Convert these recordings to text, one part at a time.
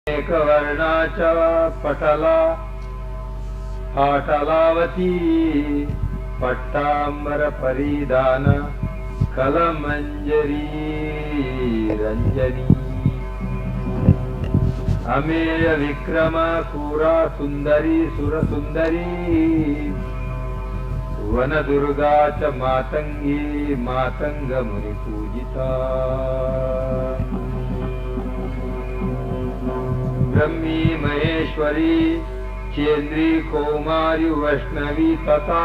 एकवर्णाचा पटला पाटलावती पट्टांबर परिधान कलमंजरी रंजनी अमेय विक्रम सूरा सुंदरी सुरसुंदरी वनदुर्गा च मातंगी मातंग मुनि पूजिता ब्रह्मी महेश्वरी चेन्द्री कौमारी वैष्णवी तथा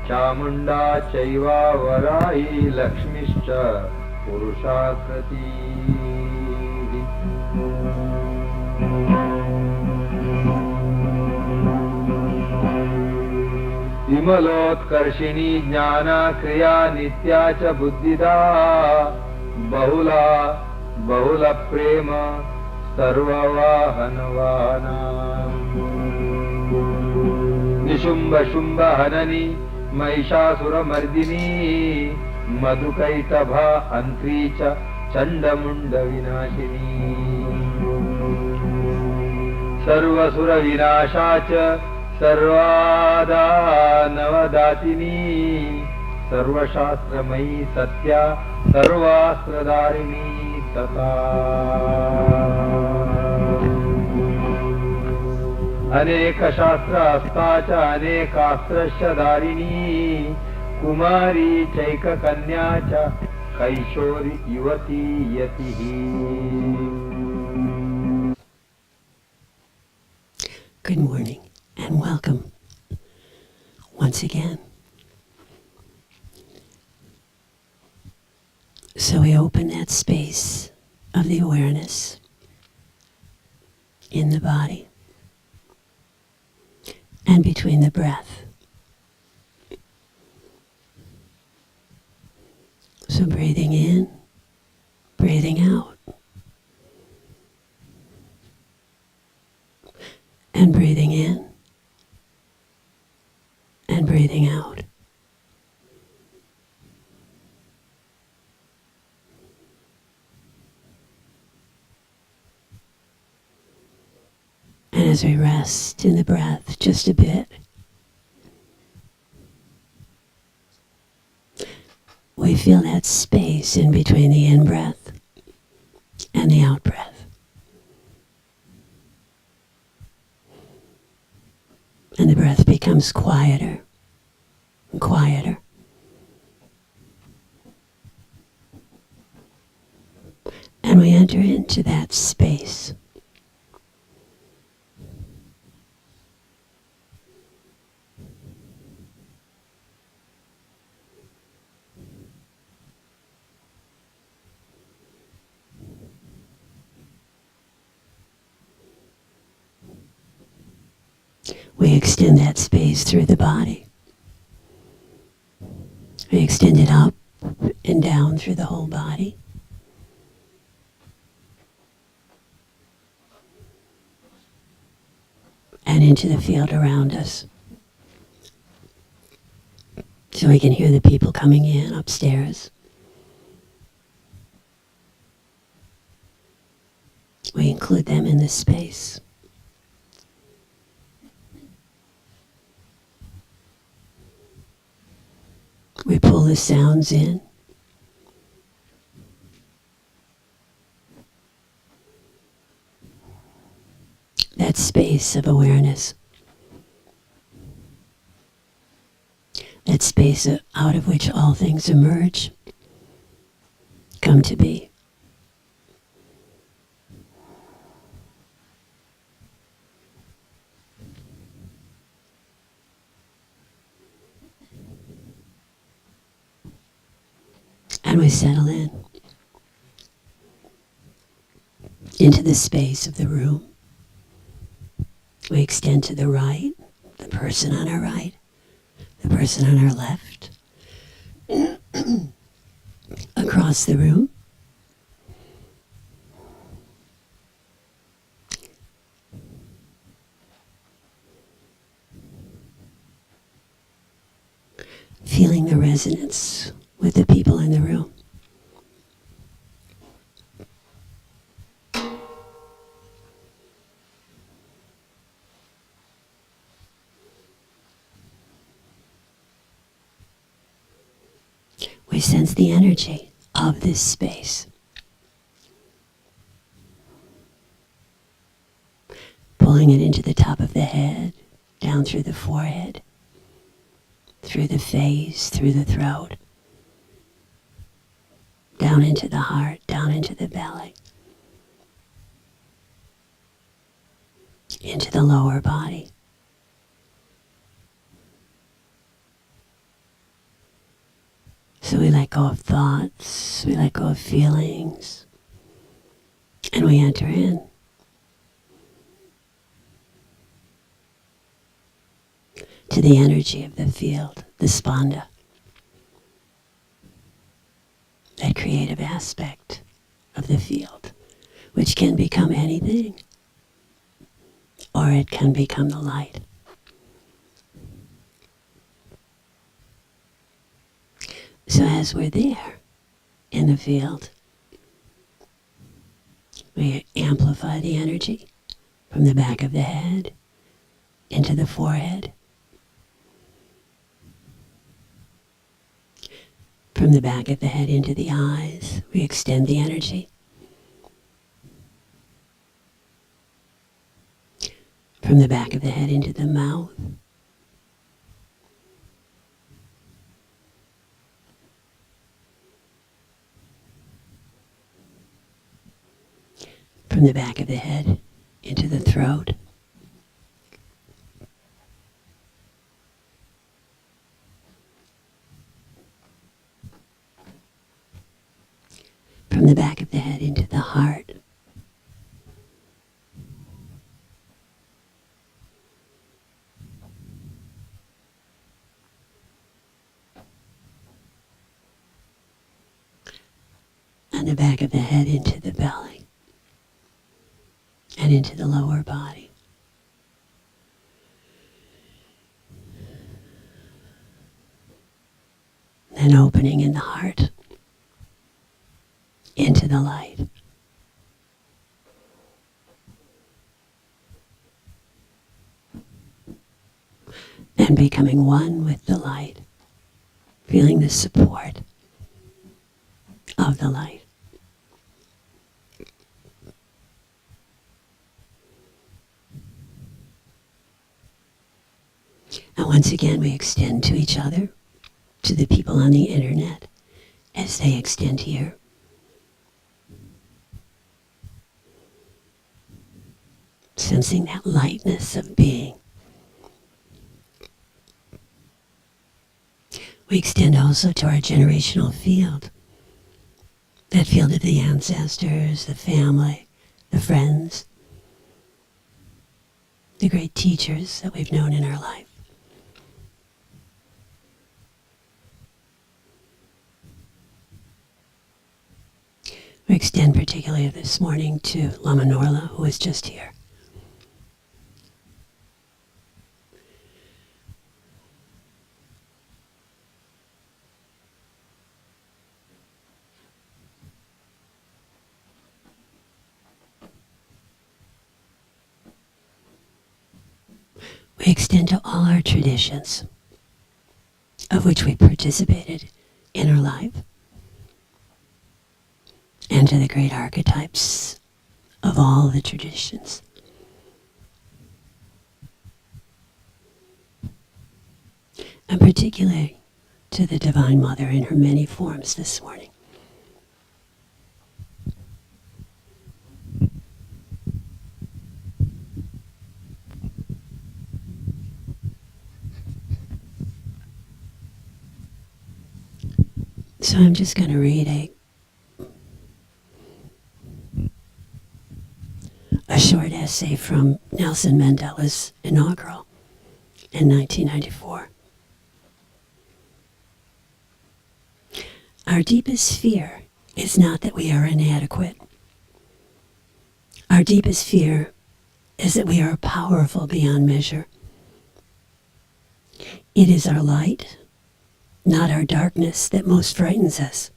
चामुंडा चैवा वराही लक्ष्मीश्च पुरुषाकृती विमलोत्कर्षिणी ज्ञाना क्रिया नित्या च बुद्धिदा बहुला बहुल प्रेम सर्ववाहनवाना निशुंभ शुंभ हननी महिषासुरमर्दिनी मधुकैटभा अंत्री च चंडमुंड विनाशिनी सर्वसुर विनाशा च सर्वादा नवदातिनी सर्वशास्त्रमयी सत्या सर्वास्त्रधारिणी तथा अनेक शास्त्र हस्ताचा अनेकास्त्रस्य धारिणी कुमारी चैक कन्याचा कैशोरी युवती यतिः. Good morning and welcome once again. So we open that space of the awareness in the body and between the breath. So breathing in, breathing out, and breathing in and breathing out. And as we rest in the breath just a bit, we feel that space in between the in-breath and the out-breath. And the breath becomes quieter and quieter. And we enter into that space. We extend that space through the body. We extend it up and down through the whole body. And into the field around us. So we can hear the people coming in upstairs. We include them in this space. We pull the sounds in. That space of awareness. That space out of which all things emerge, come to be. And we settle in into the space of the room. We extend to the right, the person on our right, the person on our left, across the room. Feeling the resonance with the people in the room. sense the energy of this space. Pulling it into the top of the head, down through the forehead, through the face, through the throat, down into the heart, down into the belly, into the lower body. So we let go of thoughts, we let go of feelings, and we enter in. To the energy of the field, the spanda, that creative aspect of the field, which can become anything, or it can become the light. So as we're there in the field, we amplify the energy from the back of the head into the forehead, from the back of the head into the eyes. We extend the energy. From the back of the head into the mouth. From the back of the head into the throat. From the back of the head into the heart. And the back of the head into the belly. And into the lower body. Then opening in the heart. Into the light. And becoming one with the light. Feeling the support of the light. And once again we extend to each other, to the people on the internet, as they extend here. Sensing that lightness of being. We extend also to our generational field. That field of the ancestors, the family, the friends, the great teachers that we've known in our life. We extend particularly this morning to Lama Norla, who was just here. We extend to all our traditions, of which we participated in our life, and to the great archetypes of all the traditions. And particularly to the Divine Mother in her many forms this morning. So I'm just going to read a short essay from Nelson Mandela's inaugural in 1994. Our deepest fear is not that we are inadequate. Our deepest fear is that we are powerful beyond measure. It is our light, not our darkness, that most frightens us.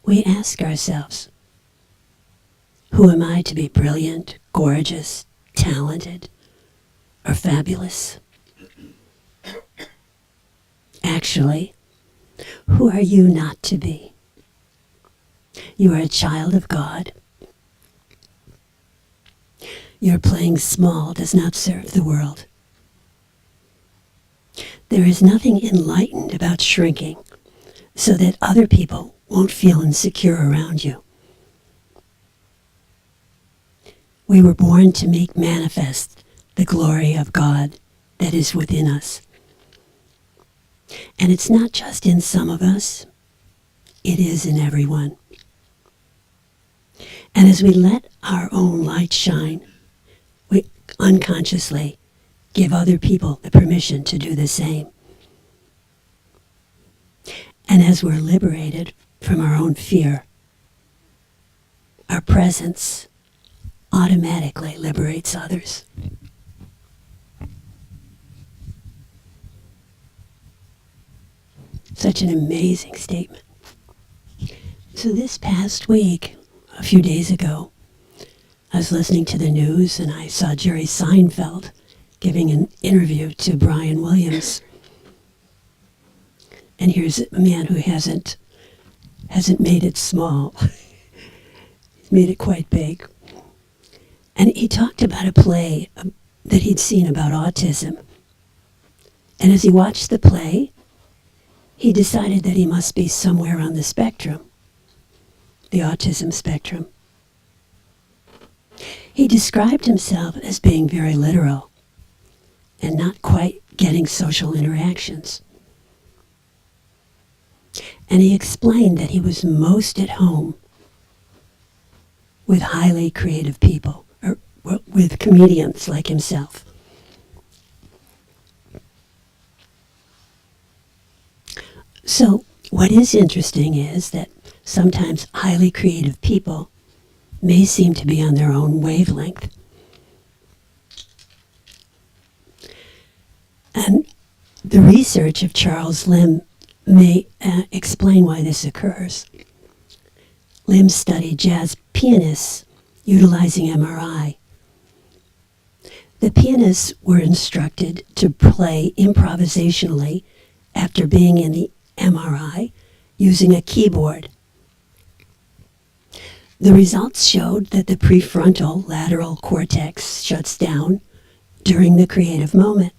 We ask ourselves, who am I to be brilliant, gorgeous, talented, or fabulous? Actually, who are you not to be? You are a child of God. Your playing small does not serve the world. There is nothing enlightened about shrinking so that other people won't feel insecure around you. We were born to make manifest the glory of God that is within us. And it's not just in some of us, it is in everyone. And as we let our own light shine, we unconsciously give other people the permission to do the same. And as we're liberated from our own fear, our presence automatically liberates others. Such an amazing statement. So this past week, a few days ago, I was listening to the news and I saw Jerry Seinfeld giving an interview to Brian Williams. And here's a man who hasn't made it small. He's made it quite big. And he talked about a play that he'd seen about autism. And as he watched the play, he decided that he must be somewhere on the spectrum, the autism spectrum. He described himself as being very literal and not quite getting social interactions. And he explained that he was most at home with highly creative people, or with comedians like himself. So what is interesting is that sometimes highly creative people may seem to be on their own wavelength. And the research of Charles Limb may explain why this occurs. Limb studied jazz pianists utilizing MRI. The pianists were instructed to play improvisationally after being in the MRI using a keyboard. The results showed that the prefrontal lateral cortex shuts down during the creative moment.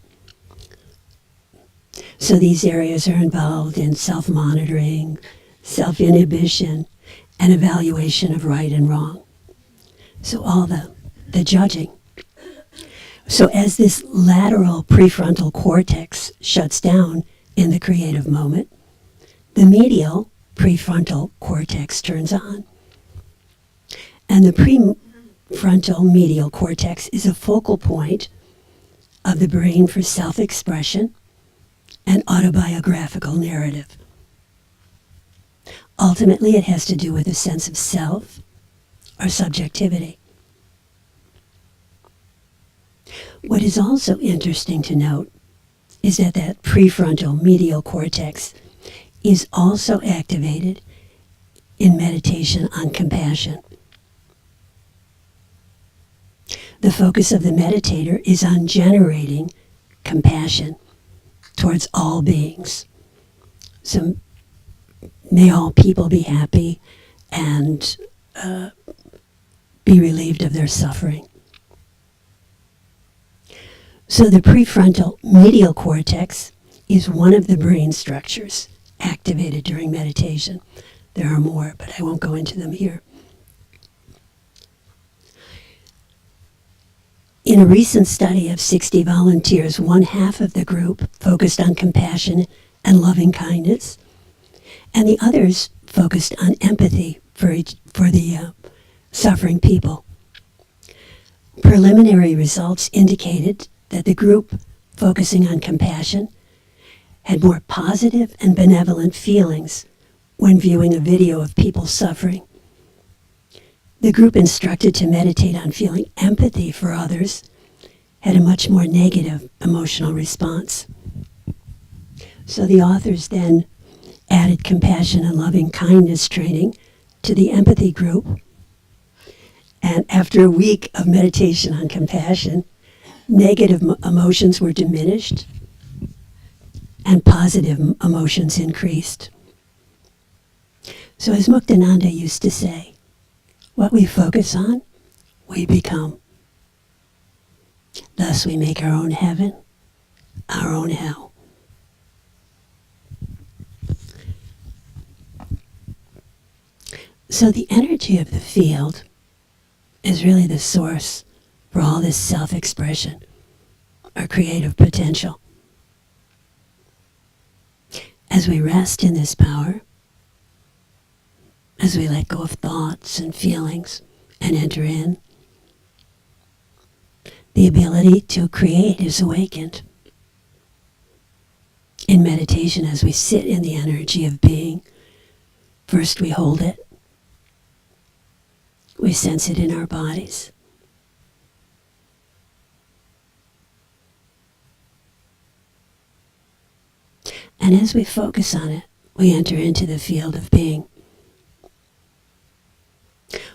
So these areas are involved in self-monitoring, self-inhibition, and evaluation of right and wrong. So all the judging. So as this lateral prefrontal cortex shuts down in the creative moment, the medial prefrontal cortex turns on. And the prefrontal medial cortex is a focal point of the brain for self-expression and autobiographical narrative. Ultimately, it has to do with a sense of self or subjectivity. What is also interesting to note is that that prefrontal medial cortex is also activated in meditation on compassion. The focus of the meditator is on generating compassion towards all beings. So may all people be happy and be relieved of their suffering. So the prefrontal medial cortex is one of the brain structures activated during meditation. There are more, but I won't go into them here. In a recent study of 60 volunteers, one half of the group focused on compassion and loving kindness, and the others focused on empathy for the suffering people. Preliminary results indicated that the group focusing on compassion had more positive and benevolent feelings when viewing a video of people suffering. The group instructed to meditate on feeling empathy for others had a much more negative emotional response. So the authors then added compassion and loving kindness training to the empathy group. And after a week of meditation on compassion, negative emotions were diminished and positive emotions increased. So as Muktananda used to say, what we focus on, we become. Thus we make our own heaven, our own hell. So the energy of the field is really the source for all this self-expression or creative potential. As we rest in this power, as we let go of thoughts and feelings and enter in, the ability to create is awakened. In meditation, as we sit in the energy of being, first we hold it. We sense it in our bodies. And as we focus on it, we enter into the field of being.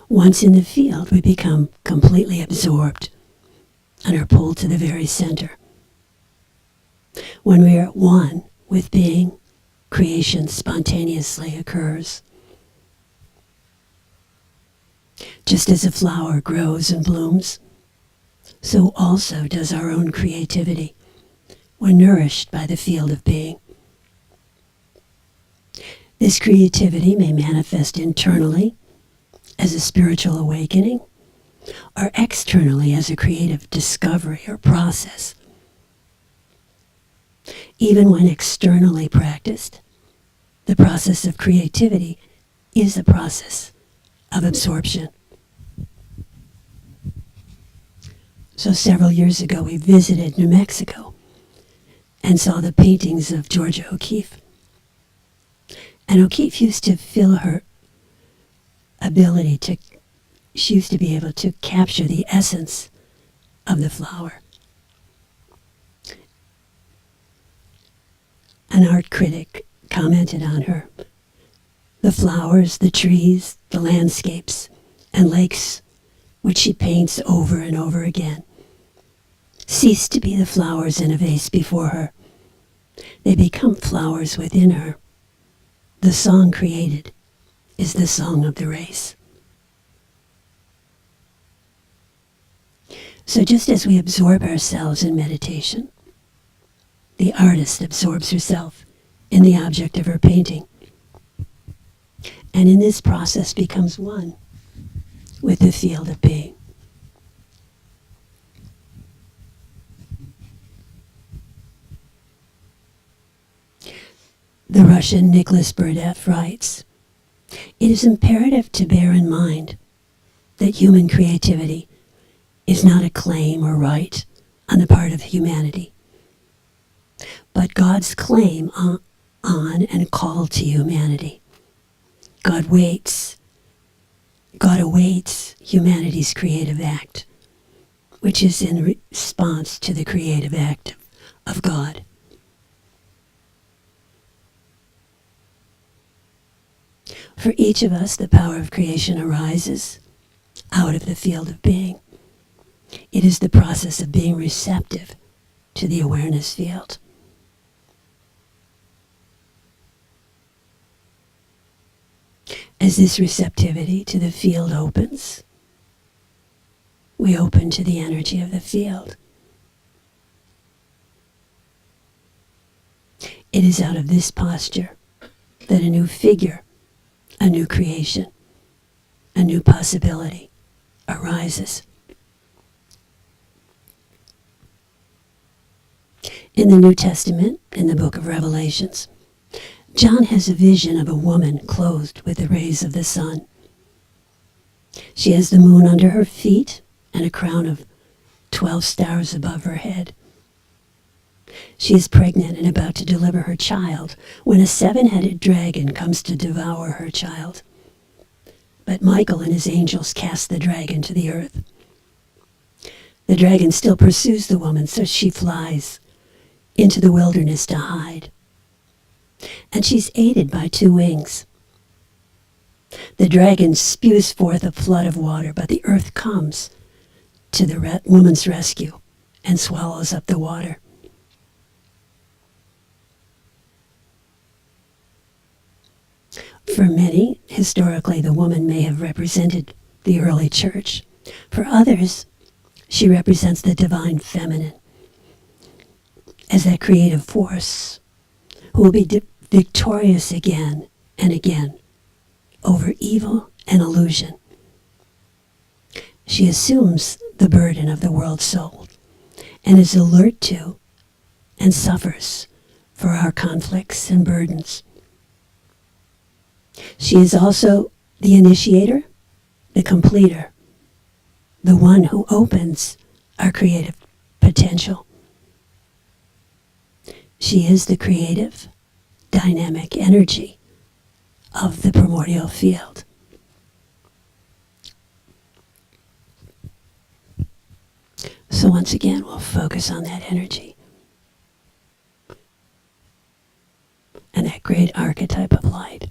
Once in the field, we become completely absorbed and are pulled to the very center. When we are at one with being, creation spontaneously occurs. Just as a flower grows and blooms, so also does our own creativity when nourished by the field of being. This creativity may manifest internally as a spiritual awakening, or externally as a creative discovery or process. Even when externally practiced, the process of creativity is a process of absorption. So several years ago we visited New Mexico and saw the paintings of Georgia O'Keeffe. And O'Keeffe used to feel her ability to, she used to be able to capture the essence of the flower. An art critic commented on her. The flowers, the trees, the landscapes, and lakes, which she paints over and over again, cease to be the flowers in a vase before her. They become flowers within her. The song created is the song of the race. So just as we absorb ourselves in meditation, the artist absorbs herself in the object of her painting, and in this process becomes one with the field of being. The Russian Nicholas Berdyaev writes, "It is imperative to bear in mind that human creativity is not a claim or right on the part of humanity, but God's claim on and call to humanity. God awaits humanity's creative act, which is in response to the creative act of God." For each of us, the power of creation arises out of the field of being. It is the process of being receptive to the awareness field. As this receptivity to the field opens, we open to the energy of the field. It is out of this posture that a new figure, a new creation, a new possibility arises. In the New Testament, in the book of Revelations, John has a vision of a woman clothed with the rays of the sun. She has the moon under her feet and a crown of 12 stars above her head. She is pregnant and about to deliver her child when a 7-headed dragon comes to devour her child. But Michael and his angels cast the dragon to the earth. The dragon still pursues the woman, so she flies into the wilderness to hide. And she's aided by 2 wings. The dragon spews forth a flood of water, but the earth comes to the woman's rescue and swallows up the water. For many, historically, the woman may have represented the early church. For others, she represents the divine feminine as that creative force who will be victorious again and again over evil and illusion. She assumes the burden of the world's soul and is alert to and suffers for our conflicts and burdens. She is also the initiator, the completer, the one who opens our creative potential. She is the creative, dynamic energy of the primordial field. So once again, we'll focus on that energy and that great archetype of light.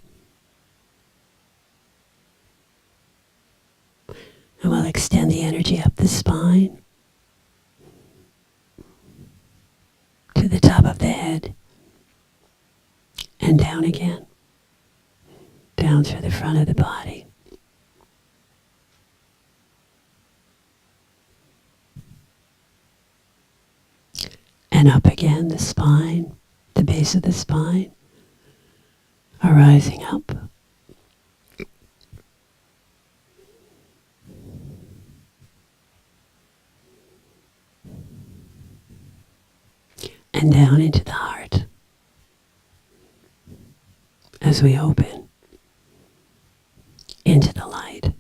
And we'll extend the energy up the spine to the top of the head and down again, down through the front of the body. And up again, the spine, the base of the spine, arising up. And down into the heart as we open into the light.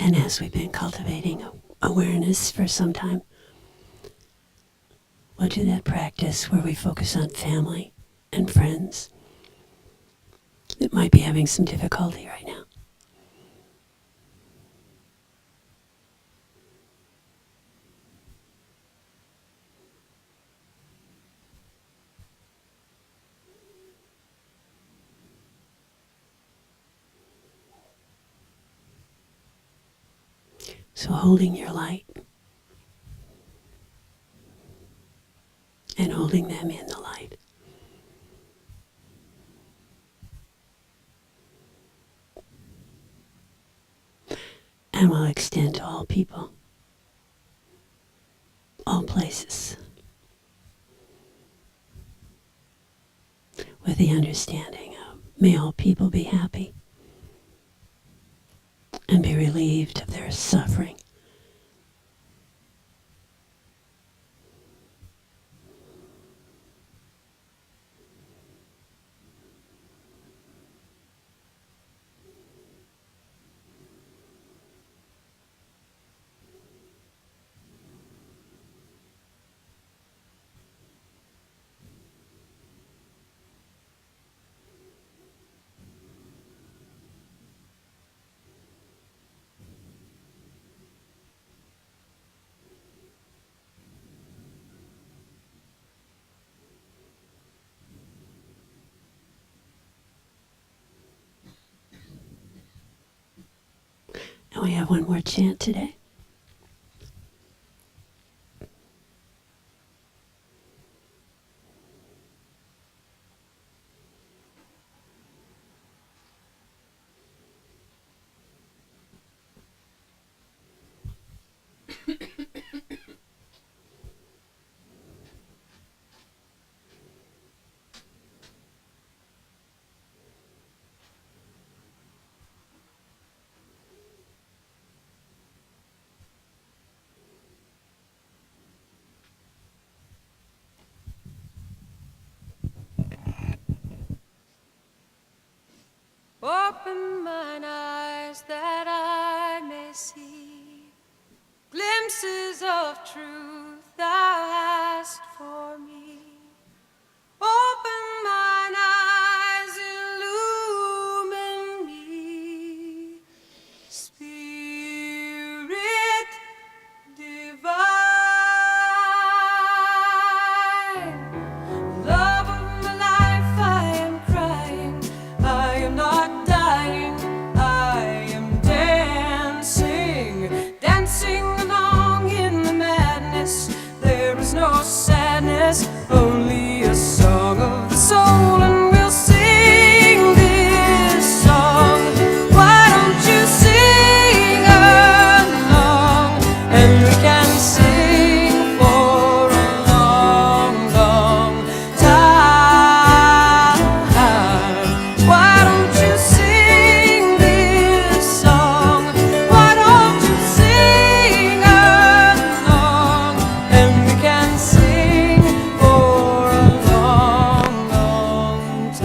And as we've been cultivating awareness for some time, we'll do that practice where we focus on family and friends that might be having some difficulty right now. So holding your light and holding them in the light. And we'll extend to all people, all places, with the understanding of may all people be happy and be relieved of their suffering. And we have one more chant today. Open mine eyes that I may see glimpses of truth thou hast for me. Open mine eyes, illumine me, Spirit divine. Love of my life, I am crying, I am not dying, I am dancing, dancing along in the madness. There is no sadness, only a song of the soul, and we'll sing this song. Why don't you sing along, and we can sing for a long, long time. Why don't you sing this song? Why don't you sing along, and we can sing for a long, long time.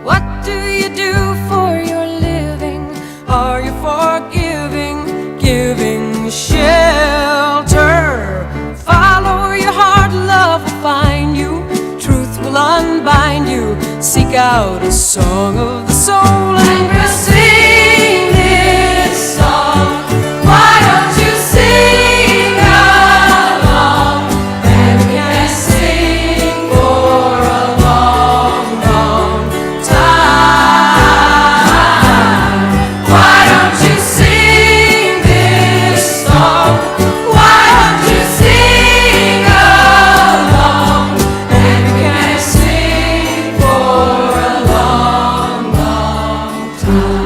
What do you do for your living? Are you forgiving, giving shelter? Follow your heart, love will find you, truth will unbind you. Seek out a song of the soul, and we'll sing this song. Why don't you sing along, and we can sing for a long, long time. Why don't you sing this song? Why don't you sing along, and we can sing for a long, long time.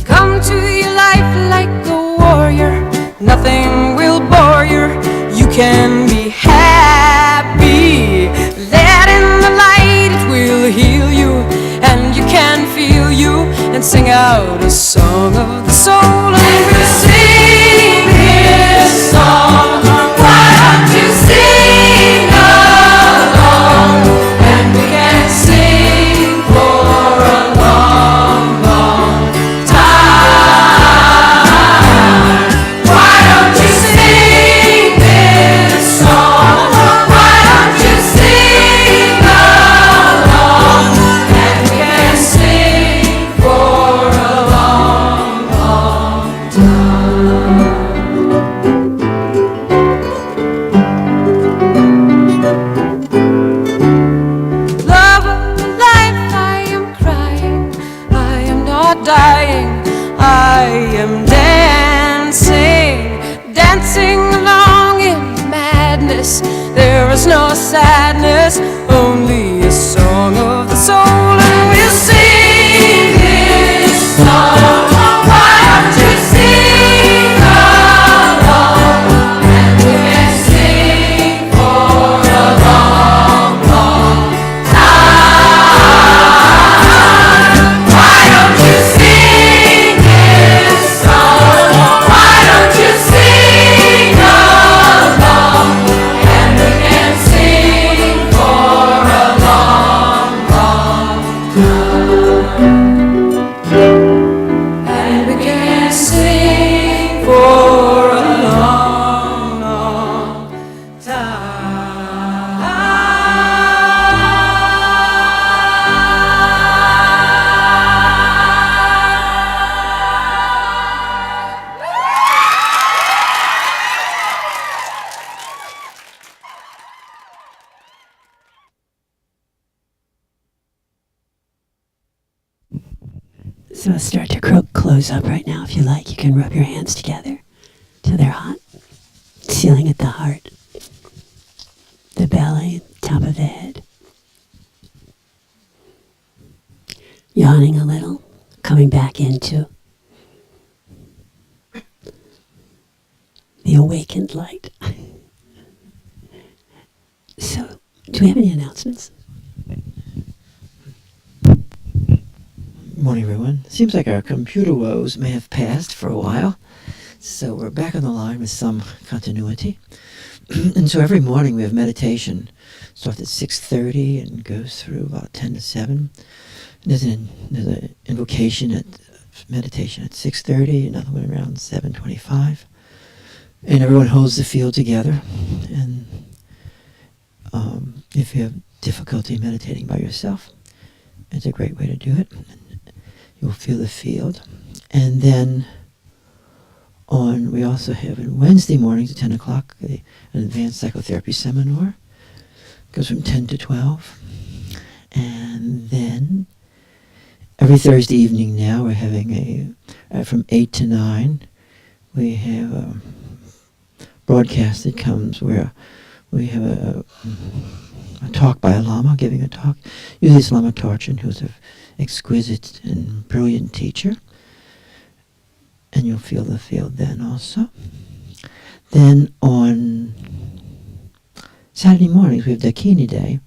Come to your life like a warrior, nothing will bore you. You can be happy. Let in the light, it will heal you, and you can feel you, and sing out a song of the soul, and we'll sing bliss. There is no sadness, only a song of the soul. And we'll sing this song. Why don't you sing along? And we can sing for a long, long time. Why don't you sing this song? Why don't you sing along? And we can sing for a long, long time. And we can sing for a long, long So I'll start to close up right now. If you like, you can rub your hands together till they're hot. Sealing at the heart, the belly, top of the head. Yawning a little, coming back into the awakened light. So, do we have any announcements? Morning, everyone. Seems like our computer woes may have passed for a while, so we're back on the line with some continuity. And so every morning we have meditation. Starts at 6:30 and goes through about 10 to 7. And there's an invocation at meditation at 6:30, another one around 7:25, and everyone holds the field together. And if you have difficulty meditating by yourself, it's a great way to do it. You'll feel the field. And then we also have on Wednesday mornings at 10 o'clock an advanced psychotherapy seminar. Goes from 10 to 12. And then every Thursday evening now we're having from 8 to 9, we have a broadcast that comes where we have a talk by a Lama, giving a talk. Usually it's Lama Torchen, who's an exquisite and brilliant teacher. And you'll feel the field then also. Then on Saturday mornings we have Dakini Day.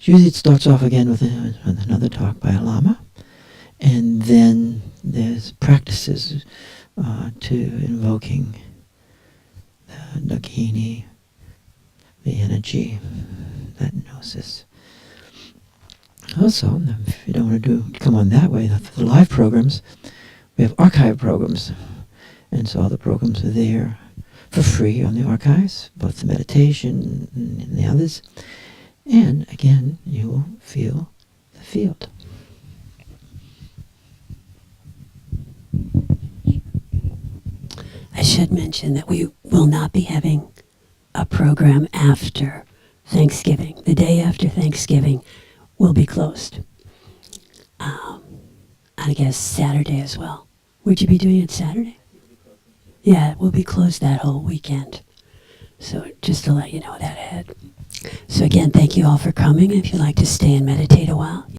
Usually it starts off again with another talk by a Lama. And then there's practices to invoking the Dakini, the energy, that gnosis. Also, if you don't want to come on that way, the live programs, we have archive programs. And so all the programs are there for free on the archives, both the meditation and the others. And again, you will feel the field. I should mention that we will not be having a program after Thanksgiving. The day after Thanksgiving will be closed. I guess Saturday as well. Would you be doing it Saturday? Yeah, it will be closed that whole weekend. So just to let you know that ahead. So again, thank you all for coming. If you'd like to stay and meditate a while,